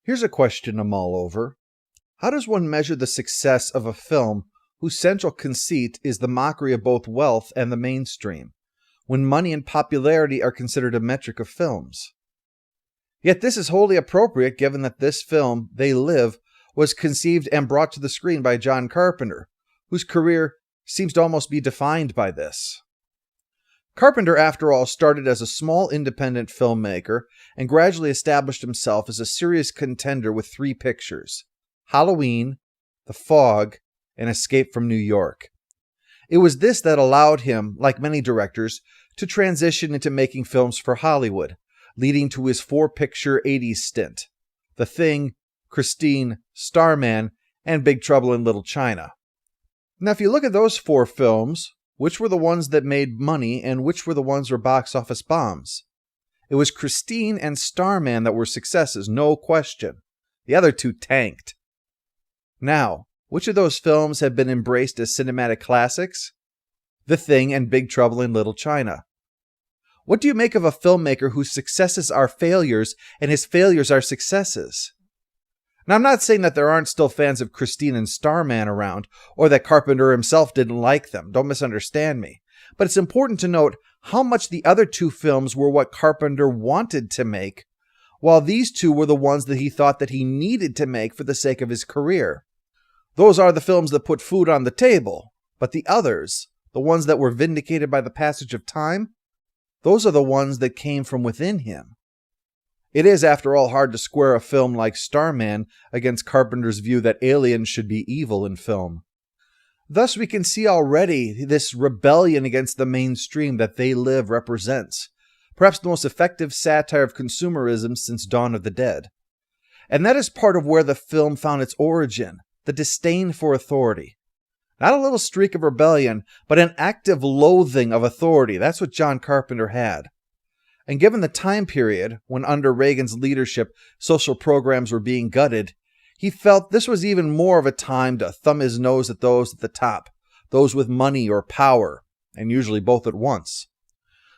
Here's a question to mull over. How does one measure the success of a film whose central conceit is the mockery of both wealth and the mainstream, when money and popularity are considered a metric of films? Yet this is wholly appropriate given that this film, They Live, was conceived and brought to the screen by John Carpenter, whose career seems to almost be defined by this. Carpenter, after all, started as a small independent filmmaker and gradually established himself as a serious contender with 3 pictures: Halloween, The Fog, and Escape from New York. It was this that allowed him, like many directors, to transition into making films for Hollywood, leading to his 4-picture 80s stint: The Thing, Christine, Starman, and Big Trouble in Little China. Now, if you look at those 4 films, which were the ones that made money and which were the ones that were box office bombs? It was Christine and Starman that were successes, no question. The other 2 tanked. Now, which of those films have been embraced as cinematic classics? The Thing and Big Trouble in Little China. What do you make of a filmmaker whose successes are failures and his failures are successes? Now, I'm not saying that there aren't still fans of Christine and Starman around, or that Carpenter himself didn't like them. Don't misunderstand me. But it's important to note how much the other 2 films were what Carpenter wanted to make, while these 2 were the ones that he thought that he needed to make for the sake of his career. Those are the films that put food on the table, but the others, the ones that were vindicated by the passage of time, those are the ones that came from within him. It is, after all, hard to square a film like Starman against Carpenter's view that aliens should be evil in film. Thus, we can see already this rebellion against the mainstream that They Live represents, perhaps the most effective satire of consumerism since Dawn of the Dead. And that is part of where the film found its origin, the disdain for authority. Not a little streak of rebellion, but an active loathing of authority. That's what John Carpenter had. And given the time period when under Reagan's leadership social programs were being gutted, he felt this was even more of a time to thumb his nose at those at the top, those with money or power, and usually both at once.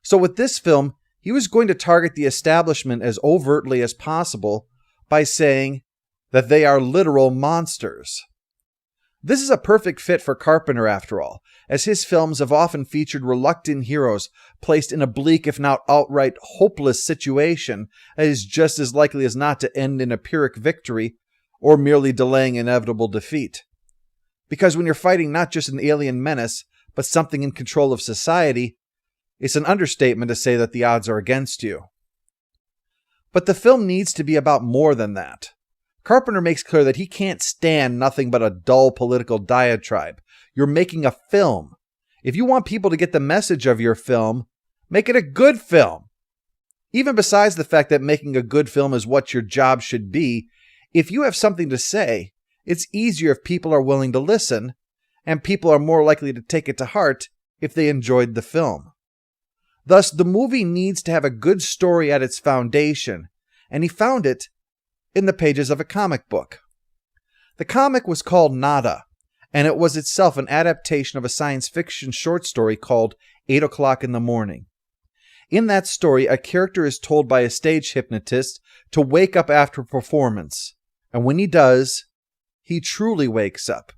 So with this film, he was going to target the establishment as overtly as possible by saying that they are literal monsters. This is a perfect fit for Carpenter, after all, as his films have often featured reluctant heroes placed in a bleak, if not outright hopeless situation that is just as likely as not to end in a Pyrrhic victory or merely delaying inevitable defeat. Because when you're fighting not just an alien menace, but something in control of society, it's an understatement to say that the odds are against you. But the film needs to be about more than that. Carpenter makes clear that he can't stand nothing but a dull political diatribe. You're making a film. If you want people to get the message of your film, make it a good film. Even besides the fact that making a good film is what your job should be, if you have something to say, it's easier if people are willing to listen, and people are more likely to take it to heart if they enjoyed the film. Thus, the movie needs to have a good story at its foundation, and he found it in the pages of a comic book. The comic was called Nada, and it was itself an adaptation of a science fiction short story called 8 o'clock in the morning. In that story, a character is told by a stage hypnotist to wake up after a performance, and when he does, he truly wakes up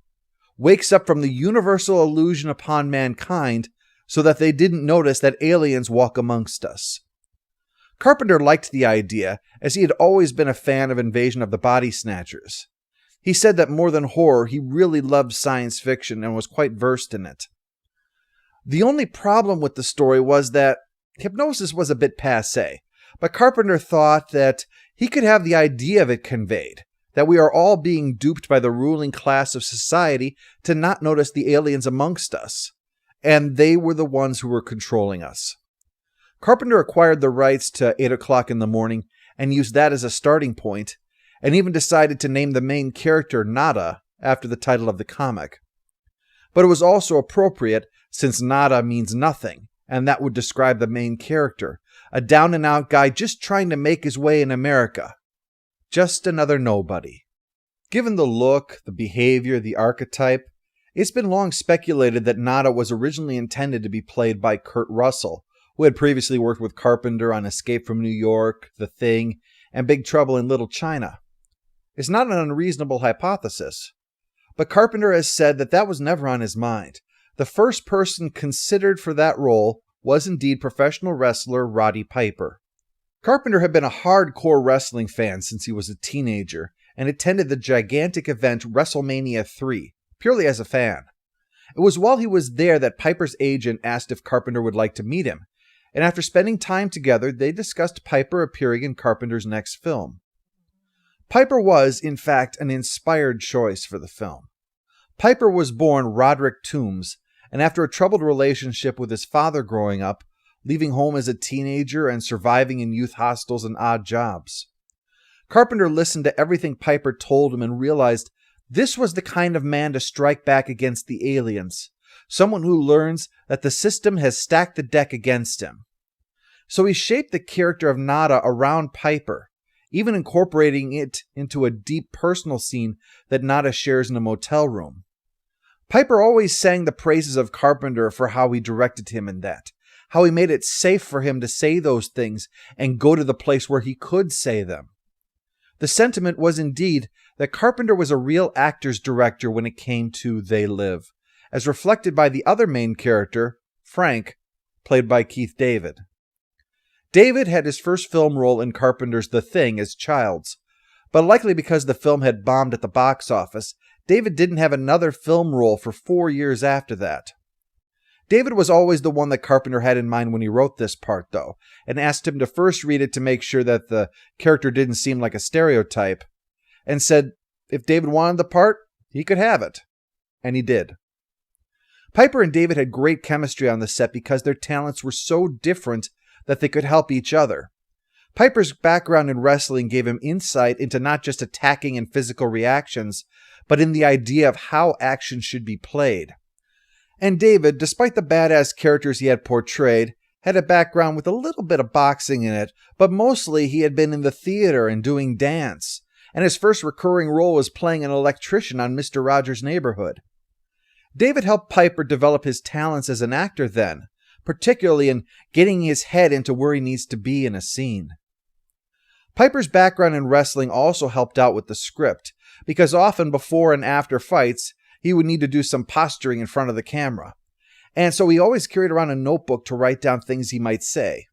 from the universal illusion upon mankind so that they didn't notice that aliens walk amongst us. Carpenter liked the idea, as he had always been a fan of Invasion of the Body Snatchers. He said that more than horror, he really loved science fiction and was quite versed in it. The only problem with the story was that hypnosis was a bit passé, but Carpenter thought that he could have the idea of it conveyed, that we are all being duped by the ruling class of society to not notice the aliens amongst us, and they were the ones who were controlling us. Carpenter acquired the rights to 8 o'clock in the morning and used that as a starting point, and even decided to name the main character Nada after the title of the comic. But it was also appropriate since Nada means nothing, and that would describe the main character, a down-and-out guy just trying to make his way in America. Just another nobody. Given the look, the behavior, the archetype, it's been long speculated that Nada was originally intended to be played by Kurt Russell, who had previously worked with Carpenter on Escape from New York, The Thing, and Big Trouble in Little China. It's not an unreasonable hypothesis. But Carpenter has said that was never on his mind. The first person considered for that role was indeed professional wrestler Roddy Piper. Carpenter had been a hardcore wrestling fan since he was a teenager and attended the gigantic event WrestleMania 3, purely as a fan. It was while he was there that Piper's agent asked if Carpenter would like to meet him, and after spending time together, they discussed Piper appearing in Carpenter's next film. Piper was, in fact, an inspired choice for the film. Piper was born Roderick Toombs, and after a troubled relationship with his father growing up, leaving home as a teenager and surviving in youth hostels and odd jobs. Carpenter listened to everything Piper told him and realized this was the kind of man to strike back against the aliens, someone who learns that the system has stacked the deck against him. So he shaped the character of Nada around Piper, even incorporating it into a deep personal scene that Nada shares in a motel room. Piper always sang the praises of Carpenter for how he directed him in that, how he made it safe for him to say those things and go to the place where he could say them. The sentiment was indeed that Carpenter was a real actor's director when it came to They Live, as reflected by the other main character, Frank, played by Keith David. David had his first film role in Carpenter's The Thing as Childs, but likely because the film had bombed at the box office, David didn't have another film role for 4 years after that. David was always the one that Carpenter had in mind when he wrote this part, though, and asked him to first read it to make sure that the character didn't seem like a stereotype, and said if David wanted the part, he could have it. And he did. Piper and David had great chemistry on the set because their talents were so different that they could help each other. Piper's background in wrestling gave him insight into not just attacking and physical reactions, but in the idea of how action should be played. And David, despite the badass characters he had portrayed, had a background with a little bit of boxing in it, but mostly he had been in the theater and doing dance, and his first recurring role was playing an electrician on Mr. Rogers' Neighborhood. David helped Piper develop his talents as an actor then, particularly in getting his head into where he needs to be in a scene. Piper's background in wrestling also helped out with the script, because often before and after fights, he would need to do some posturing in front of the camera. And so he always carried around a notebook to write down things he might say.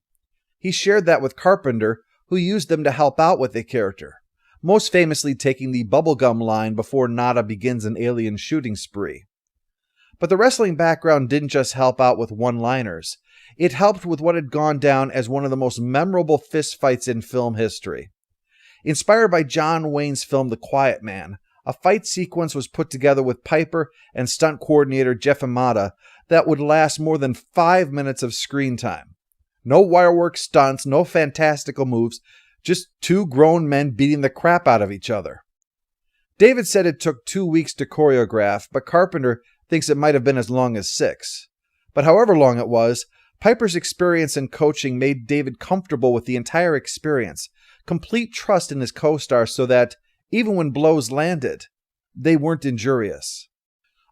He shared that with Carpenter, who used them to help out with the character, most famously taking the bubblegum line before Nada begins an alien shooting spree. But the wrestling background didn't just help out with one-liners. It helped with what had gone down as one of the most memorable fistfights in film history. Inspired by John Wayne's film The Quiet Man, a fight sequence was put together with Piper and stunt coordinator Jeff Amata that would last more than 5 minutes of screen time. No wirework stunts, no fantastical moves, just two grown men beating the crap out of each other. David said it took 2 weeks to choreograph, but Carpenter thinks it might have been as long as 6. But however long it was, Piper's experience and coaching made David comfortable with the entire experience, complete trust in his co-star so that, even when blows landed, they weren't injurious.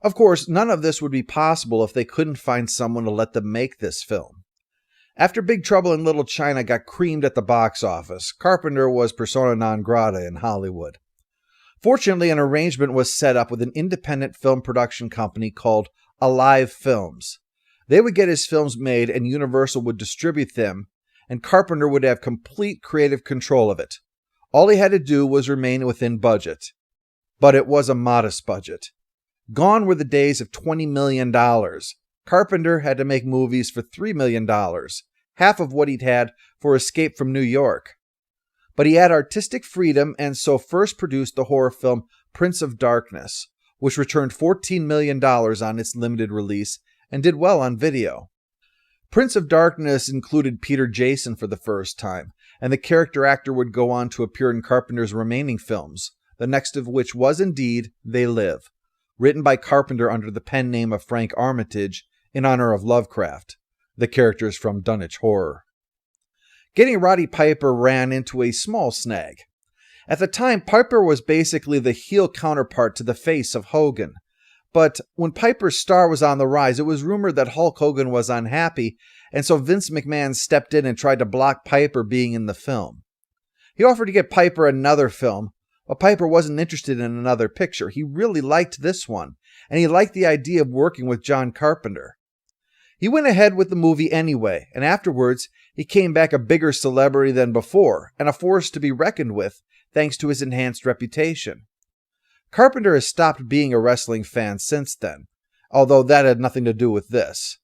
Of course, none of this would be possible if they couldn't find someone to let them make this film. After Big Trouble in Little China got creamed at the box office, Carpenter was persona non grata in Hollywood. Fortunately, an arrangement was set up with an independent film production company called Alive Films. They would get his films made and Universal would distribute them, and Carpenter would have complete creative control of it. All he had to do was remain within budget. But it was a modest budget. Gone were the days of $20 million. Carpenter had to make movies for $3 million, half of what he'd had for Escape from New York. But he had artistic freedom and so first produced the horror film Prince of Darkness, which returned $14 million on its limited release and did well on video. Prince of Darkness included Peter Jason for the first time, and the character actor would go on to appear in Carpenter's remaining films, the next of which was indeed They Live, written by Carpenter under the pen name of Frank Armitage in honor of Lovecraft, the characters from Dunwich Horror. Getting Roddy Piper ran into a small snag. At the time, Piper was basically the heel counterpart to the face of Hogan. But when Piper's star was on the rise, it was rumored that Hulk Hogan was unhappy, and so Vince McMahon stepped in and tried to block Piper being in the film. He offered to get Piper another film, But Piper wasn't interested in another picture. He really liked this one, and he liked the idea of working with John Carpenter. He went ahead with the movie anyway, and afterwards, he came back a bigger celebrity than before, and a force to be reckoned with, thanks to his enhanced reputation. Carpenter has stopped being a wrestling fan since then, although that had nothing to do with this.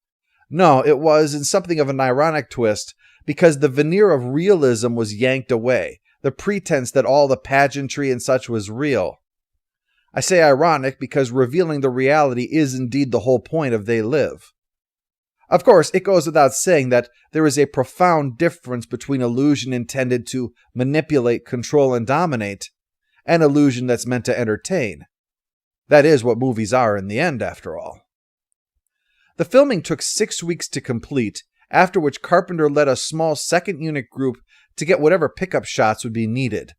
No, it was, in something of an ironic twist, because the veneer of realism was yanked away, the pretense that all the pageantry and such was real. I say ironic because revealing the reality is indeed the whole point of They Live. Of course, it goes without saying that there is a profound difference between illusion intended to manipulate, control, and dominate, and illusion that's meant to entertain. That is what movies are in the end, after all. The filming took 6 weeks to complete, after which Carpenter led a small second unit group to get whatever pickup shots would be needed.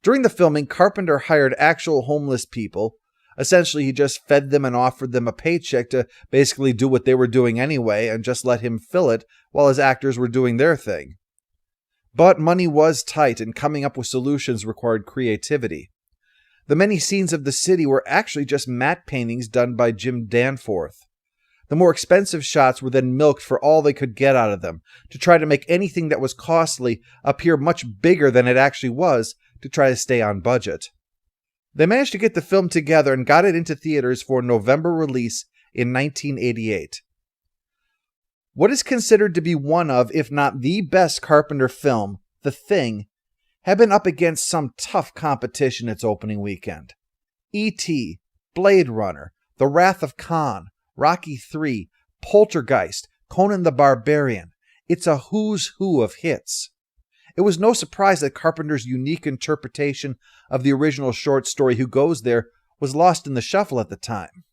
During the filming, Carpenter hired actual homeless people. Essentially, he just fed them and offered them a paycheck to basically do what they were doing anyway and just let him fill it while his actors were doing their thing. But money was tight, and coming up with solutions required creativity. The many scenes of the city were actually just matte paintings done by Jim Danforth. The more expensive shots were then milked for all they could get out of them, to try to make anything that was costly appear much bigger than it actually was, to try to stay on budget. They managed to get the film together and got it into theaters for November release in 1988. What is considered to be one of, if not the best Carpenter film, The Thing, had been up against some tough competition its opening weekend. E.T., Blade Runner, The Wrath of Khan, Rocky III, Poltergeist, Conan the Barbarian. It's a who's who of hits. It was no surprise that Carpenter's unique interpretation of the original short story Who Goes There was lost in the shuffle at the time.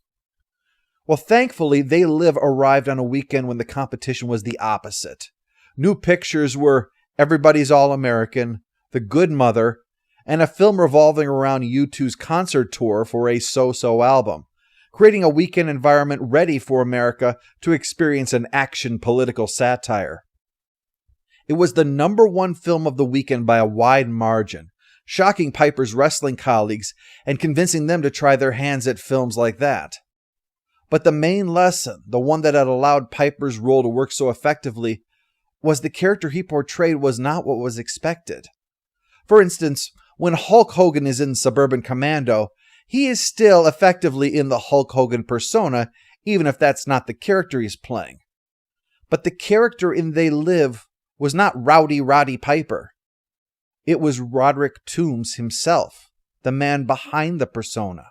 Well, thankfully, They Live arrived on a weekend when the competition was the opposite. New pictures were Everybody's All-American, The Good Mother, and a film revolving around U2's concert tour for a so-so album, creating a weekend environment ready for America to experience an action political satire. It was the #1 film of the weekend by a wide margin, shocking Piper's wrestling colleagues and convincing them to try their hands at films like that. But the main lesson, the one that had allowed Piper's role to work so effectively, was the character he portrayed was not what was expected. For instance, when Hulk Hogan is in Suburban Commando, he is still effectively in the Hulk Hogan persona, even if that's not the character he's playing. But the character in They Live was not Rowdy Roddy Piper. It was Roderick Toombs himself, the man behind the persona.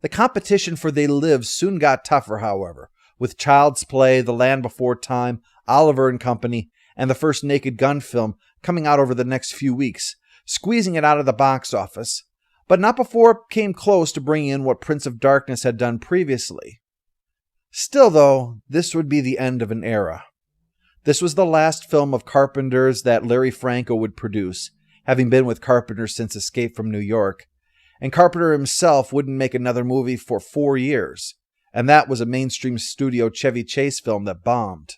The competition for They Live soon got tougher, however, with Child's Play, The Land Before Time, Oliver and Company, and the first Naked Gun film coming out over the next few weeks, squeezing it out of the box office, but not before it came close to bringing in what Prince of Darkness had done previously. Still, though, this would be the end of an era. This was the last film of Carpenter's that Larry Franco would produce, having been with Carpenter since Escape from New York, and Carpenter himself wouldn't make another movie for 4 years, and that was a mainstream studio Chevy Chase film that bombed.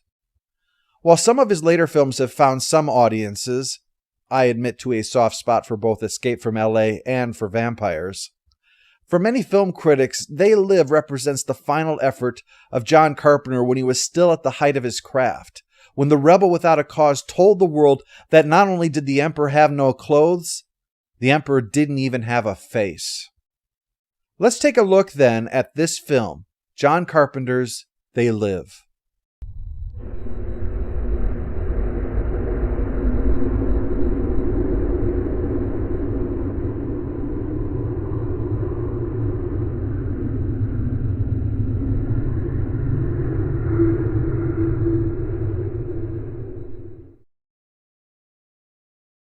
While some of his later films have found some audiences, I admit to a soft spot for both Escape from L.A. and for vampires. For many film critics, They Live represents the final effort of John Carpenter when he was still at the height of his craft, when the rebel without a cause told the world that not only did the emperor have no clothes, the emperor didn't even have a face. Let's take a look then at this film, John Carpenter's They Live.